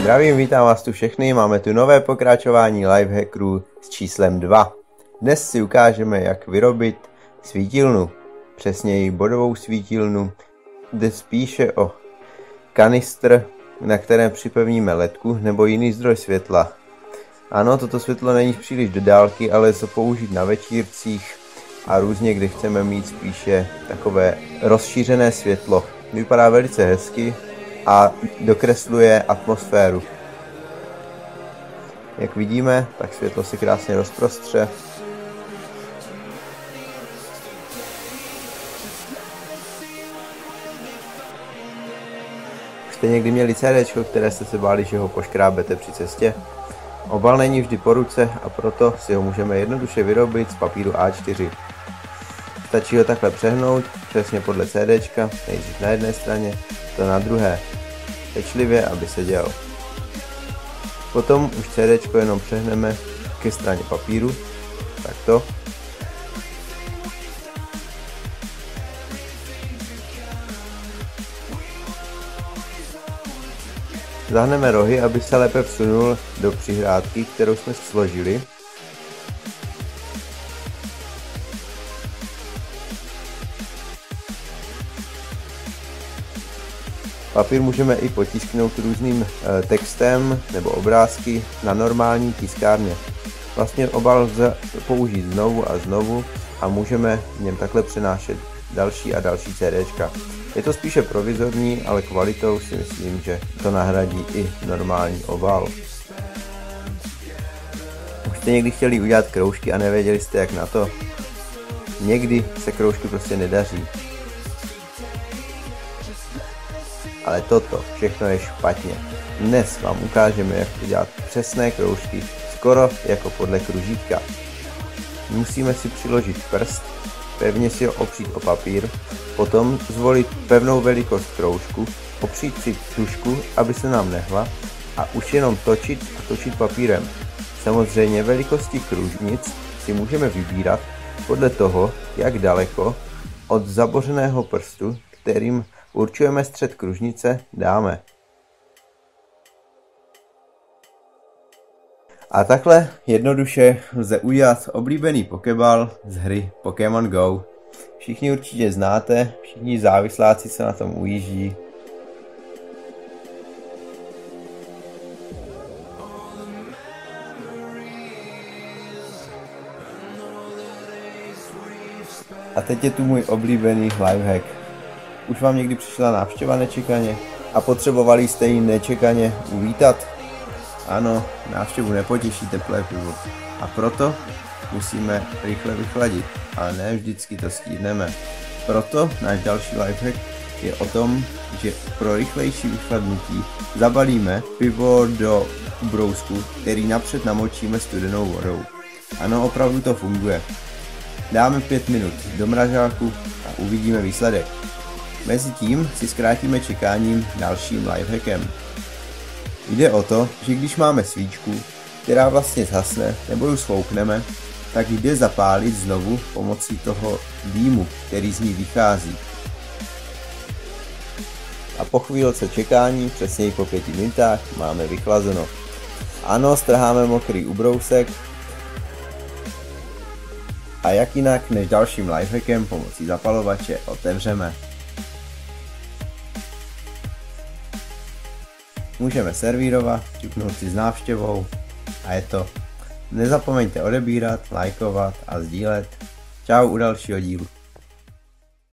Zdravím, vítám vás tu všechny, máme tu nové pokračování lifehackerů s číslem 2. Dnes si ukážeme, jak vyrobit svítilnu, přesněji bodovou svítilnu. Jde spíše o kanistr, na kterém připevníme ledku nebo jiný zdroj světla. Ano, toto světlo není příliš do dálky, ale lze použít na večírcích a různě, kde chceme mít spíše takové rozšířené světlo. Vypadá velice hezky a dokresluje atmosféru. Jak vidíme, tak světlo se krásně rozprostře. Už jste někdy měli CDčko, které jste se báli, že ho poškrábete při cestě? Obal není vždy po ruce a proto si ho můžeme jednoduše vyrobit z papíru A4. Stačí ho takhle přehnout, přesně podle CDčka, nejdřív na jedné straně, to na druhé, pečlivě, aby se dělo. Potom už CDčko jenom přehneme ke straně papíru, takto. Zahneme rohy, aby se lépe vsunul do přihrádky, kterou jsme složili. Papír můžeme i potisknout různým textem nebo obrázky na normální tiskárně. Vlastně obal lze použít znovu a znovu a můžeme v něm takhle přenášet další a další CDčka. Je to spíše provizorní, ale kvalitou si myslím, že to nahradí i normální obal. Už jste někdy chtěli udělat kroužky a nevěděli jste, jak na to? Někdy se kroužky prostě nedaří. Ale toto všechno je špatně. Dnes vám ukážeme, jak udělat přesné kroužky, skoro jako podle kružítka. Musíme si přiložit prst, pevně si ho opřít o papír, potom zvolit pevnou velikost kroužku, opřít si tužku, aby se nám nehla a už jenom točit a točit papírem. Samozřejmě velikosti kružnic si můžeme vybírat podle toho, jak daleko od zabořeného prstu, kterým určujeme střed kružnice, dáme. A takhle jednoduše lze udělat oblíbený pokeball z hry Pokémon Go. Všichni určitě znáte, všichni závisláci se na tom ujíždí. A teď je tu můj oblíbený lifehack. Už vám někdy přišla návštěva nečekaně a potřebovali jste ji nečekaně uvítat? Ano, návštěvu nepotěší teplé pivo. A proto musíme rychle vychladit, ale ne vždycky to stihneme. Proto náš další lifehack je o tom, že pro rychlejší vychladnutí zabalíme pivo do ubrousku, který napřed namočíme studenou vodou. Ano, opravdu to funguje. Dáme 5 minut do mrazáku a uvidíme výsledek. Mezitím si zkrátíme čekáním dalším lifehackem. Jde o to, že když máme svíčku, která vlastně zhasne nebo ji sfoukneme, tak jde zapálit znovu pomocí toho dýmu, který z ní vychází. A po chvílce čekání, přesněji po 5 minutách, máme vychlazeno. Ano, strháme mokrý ubrousek. A jak jinak než dalším lifehackem pomocí zapalovače otevřeme. Můžeme servírovat, čupnout si s návštěvou a je to. Nezapomeňte odebírat, lajkovat a sdílet. Čau u dalšího dílu.